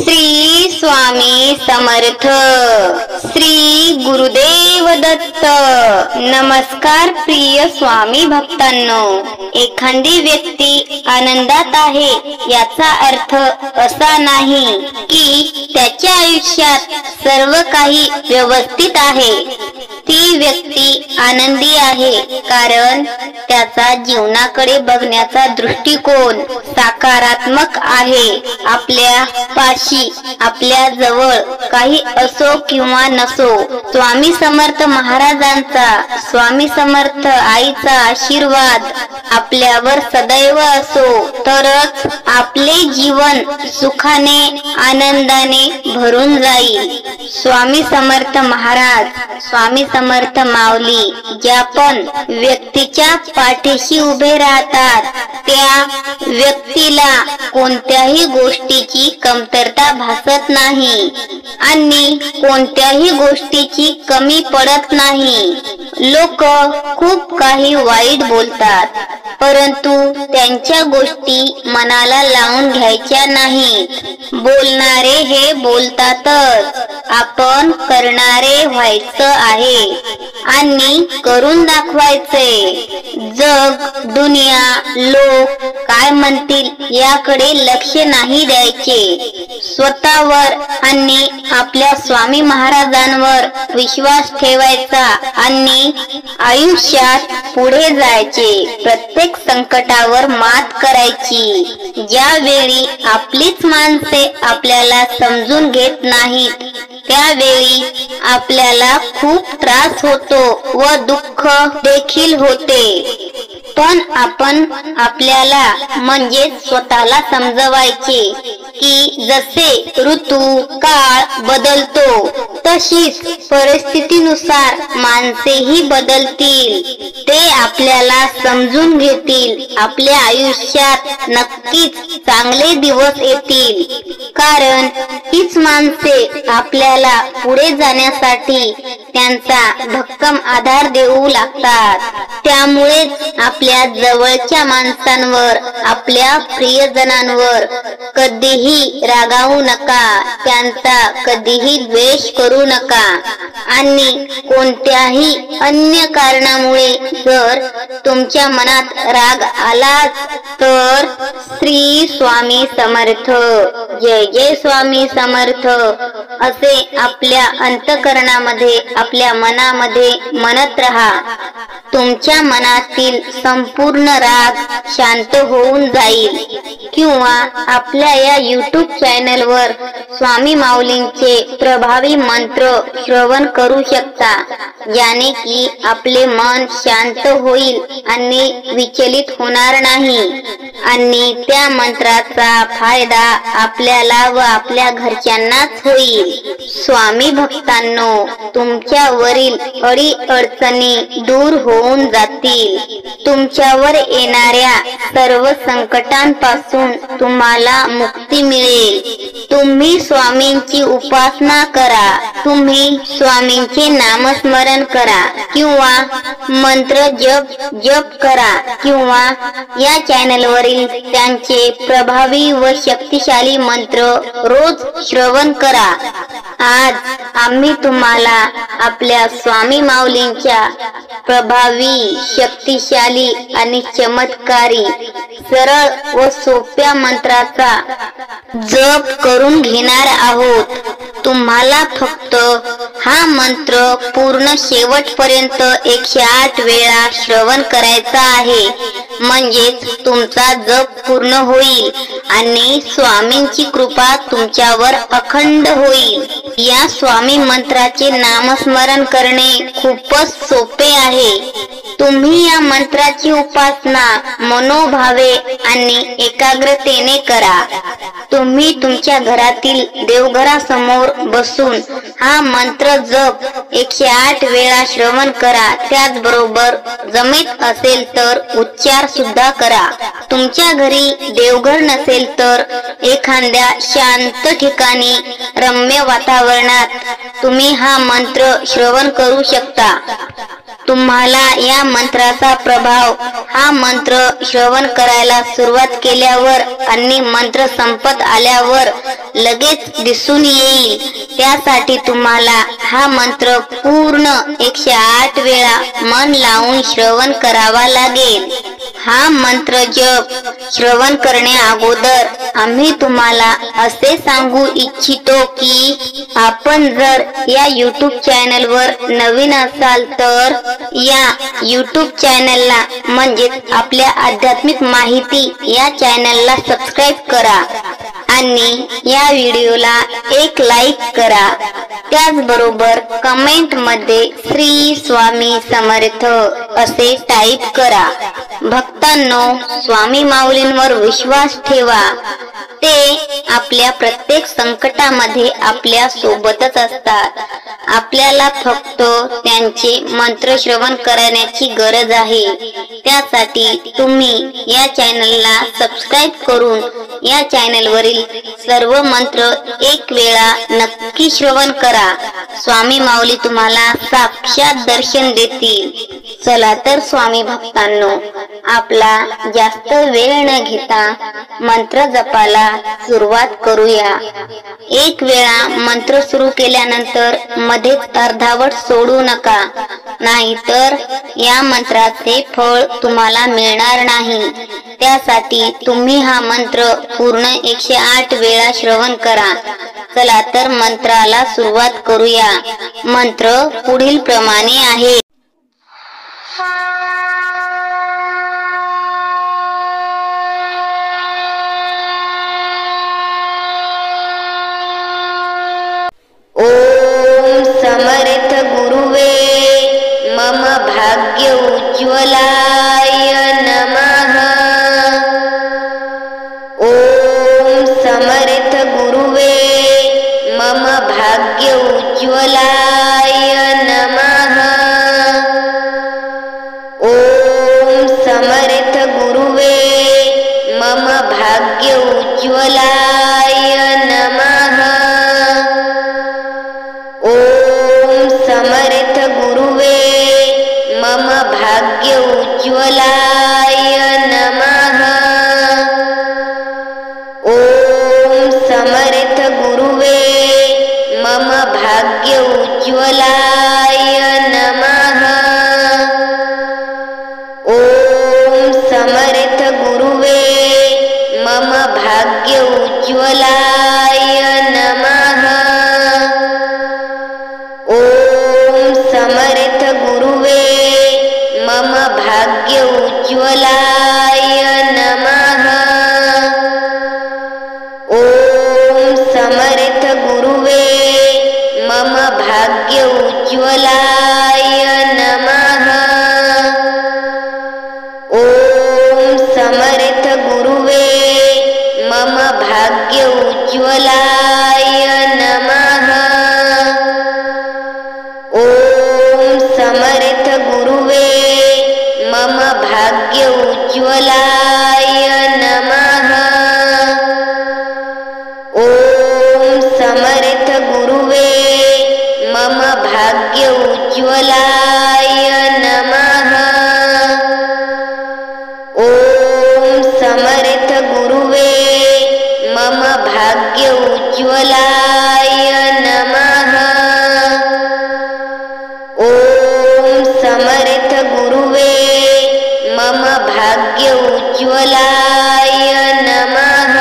श्री स्वामी समर्थ. श्री गुरुदेव दत्त. नमस्कार प्रिय स्वामी भक्तांनो. एखादी व्यक्ती आनंदात आहे याचा अर्थ असा नाही की त्याच्या आयुष्यात सर्व काही व्यवस्थित आहे. ती व्यक्ती आनंदी आहे कारण त्याचा जीवनाकडे बघण्याचा दृष्टिकोन सकारात्मक आहे. आपल्या पाशी आपल्या जवळ काही असो किंवा नसो, स्वामी समर्थ महाराजांचा, स्वामी समर्थ आईचा आशीर्वाद आपल्यावर सदैव असो तरच आपले जीवन सुखाने आनंदाने भरून जाईल. स्वामी समर्थ महाराज, स्वामी समर्थ माऊली ज्या पण व्यक्तीच्या पाठीशी उभे राहतात त्या व्यक्तीला कोणत्याही गोष्टीची कमतरता भासत नाही आणि कोणत्याही गोष्टीची कमी पडत नाही. लोक खूप काही वाईट बोलतात परंतु त्यांच्या गोष्टी मनाला लावून घ्यायच्या नाहीत. बोलणारे हे बोलतातच, आपण करणारे व्हायचं आहे आणि करून दाखवायचे. जग, दुनिया, लोक काय म्हणतील याकडे लक्ष नाही द्यायचे. स्वतःवर आणि आपल्या स्वामी महाराजांवर विश्वास ठेवायचा आणि आयुष्यात पुढे जायचे. प्रत्येक संकटावर मात करायची. ज्यावेळी आपलीच माणसे आपल्याला समजून घेत नाहीत त्यावेळी आपल्याला खूप त्रास होतो व दुःख देखील होते. पण आपण आपल्याला म्हणजे स्वतःला समजवायचे की जसे ऋतू काळ बदलतो तशीच परिस्थितीनुसार माणसेही बदलतील. ते आपल्याला समजून घेतील. आपल्या आयुष्यात नक्कीच चांगले दिवस येतील कारण हीच माणसे आपल्याला पुढे जाण्यासाठी त्यांचा भक्कम आधार देऊ लागतात. त्यामुळेच आपल्या जवळच्या माणसांवर, आपल्या प्रियजनांवर कधीही रागावू नका, त्यांचा कधीही द्वेष करू नका आणि कोणत्याही अन्य कारणामुळे जर तुमच्या मनात राग आलाच तर श्री स्वामी समर्थ, जय जय स्वामी समर्थ असे आपल्या अंतःकरणामध्ये, आपल्या मनामध्ये म्हणत राहा. तुमच्या मनातील संपूर्ण राग शांत होऊन जाईल. किंवा आपल्या या YouTube चॅनलवर स्वामी माऊलींचे प्रभावी मंत्र श्रवण करू शकता, ज्याने की आपले मन शांत होईल आणि विचलित होणार नाही आणि त्या मंत्राचा फायदा आपल्याला व आपल्या घरच्यांनाच होईल. स्वामी भक्तांनो, तुमच्यावरील अडी अडचणी दूर होऊन जातील. तुमच्यावर येणाऱ्या सर्व संकटांपासून तुम्हाला मुक्ती मिळेल. तुम्ही स्वामींची उपासना करा, तुम्ही स्वामींचे नामस्मरण करा किंवा मंत्र जप करा किंवा या चॅनलवरील त्यांचे प्रभावी व शक्तिशाली मंत्र रोज श्रवण करा. आज आम्ही तुम्हाला आपल्या स्वामी माऊलींच्या प्रभावी, शक्तिशाली आणि चमत्कारी सरळ व सोप्या मंत्राचा जप करून घेणार आहोत. तुम्हाला फक्त हा मंत्र पूर्ण शेवटपर्यंत 108 वेळा श्रवण करायचा आहे. म्हणजेच तुमचा जप पूर्ण होईल आणि स्वामींची कृपा तुमच्यावर अखंड होईल. या स्वामी मंत्राचे नामस्मरण करणे खूपच सोपे आहे. तुम्ही या मंत्राची उपासना मनोभावे आणि एकाग्रतेने करा. तुम्ही तुमच्या घरातील देवघरासमोर बसून हा मंत्र जप 108 वेळा श्रवण करा. त्याचबरोबर जमेत असेल तर उच्चार सुद्धा करा. तुमच्या घरी देवघर नसेल तर एखाद्या शांत ठिकाणी रम्य वातावरणात तुम्ही हा मंत्र श्रवण करू शकता. तुम्हाला या मंत्राचा प्रभाव हा मंत्र श्रवण करायला सुरुवात केल्यावर आणि मंत्र संपत आल्यावर लगेच दिसून येईल. त्यासाठी तुम्हाला हा मंत्र पूर्ण 108 वेळा मन लावून श्रवण करावा लागेल. हा मंत्र जप श्रवण करण्या अगोदर आम्ही तुम्हाला असे सांगू इच्छितो की आपण जर या YouTube चॅनलवर नवीन असाल तर या YouTube चॅनलला म्हणजेच आपल्या आध्यात्मिक माहिती या चॅनलला सबस्क्राईब करा आणि या व्हिडिओला एक लाईक करा. त्याचबरोबर कमेंट मध्ये श्री स्वामी समर्थ असे टाईप करा. भक्तांनो, स्वामी माऊलींवर विश्वास ठेवा. ते आपल्या प्रत्येक संकटामध्ये आपल्या सोबतच असतात. आपल्याला फक्त त्यांचे मंत्र श्रवण करण्याची गरज आहे. त्यासाठी तुम्ही या चॅनलला सबस्क्राईब करून या चॅनलवरील सर्व मंत्र एक वेळा नक्की श्रवण करा. स्वामी माऊली तुम्हाला साक्षात दर्शन देतील. चला तर स्वामी भक्तांनो, आपला जास्त वेळ न घेता मंत्र जपाला सुरुवात करूया. एक वेळा मंत्र सुरू केल्यानंतर मध्येच अर्धावट सोडू नका, नाहीतर या मंत्राचे फळ तुम्हाला मिळणार नाही. त्यासाठी तुम्ही हा मंत्र पूर्ण 108 वेळा श्रवण करा. चला तर मंत्राला सुरुवात करूया. मंत्र पुढील प्रमाणे आहे. ओम समर्थ गुरुवे मम भाग्य उज्ज्वलाय नमः. ओम समर्थ गुरुवे मम भाग्य उज्ज्वलाय नमः. ओम समर्थ गुरुवे मम भाग्य उज्ज्वलाय नमः. ओम समर्थ गुरुवे मम भाग्य उज्ज्वलाय नमः. ओम समर्थ गुरुवे मम भाग्य उज्ज्वलाय नमः. ओम समर्थ गुरुवे मम भाग्य उज्ज्वलाय नमः. ओम समर्थ गुरुवे मम भाग्य उज्ज्वलाय नमः. ओम समर्थ गुरुवे मम भाग्य उज्ज्वलाय नमः. ओम समर्थ गुरुवे मम भाग्य उज्ज्वलाय नमः. ओम समर्थ गुरुवे मम भाग्य उज्ज्वलाय नमः. ओम समर्थ गुरुवे मम भाग्य उज्ज्वलाय नमः. ओम समर्थ गुरुवे मम भाग्य उज्ज्वलाय नमः. ओम समर्थ गुरुवे मम भाग्य उज्ज्वलाय नमः.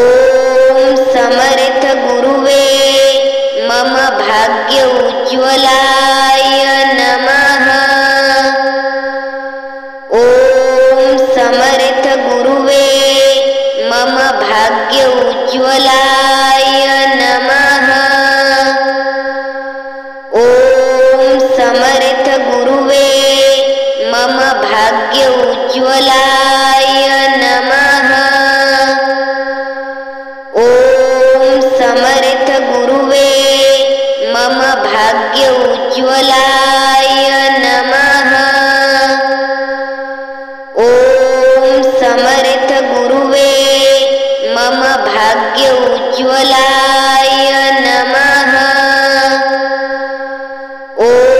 ओम समर्थ गुरुवे मम भाग्य उज्ज्वलाय नमः. ओम समर्थ गुरुवे मम भाग्य उज्ज्वलाय नमः. ओम समर्थ गुरुवे मम भाग्य उज्ज्वलाय नमः. ओम समर्थ गुरुवे मम भाग्य उज्ज्वलाय नमः. ओम समर्थ गुरुवे मम भाग्य उज्ज्वलाय नमः. ओम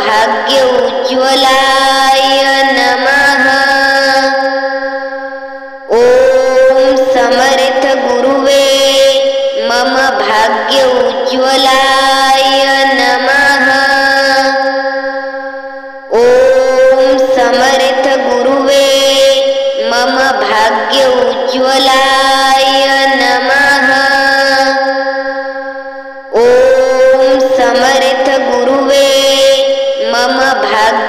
भाग्य उज्ज्वलाय नमः। ओम समर्थ गुरुवे मम भाग्य उज्ज्वलाय नमः। ओम समर्थ गुरुवे मम भाग्य उज्ज्वलाय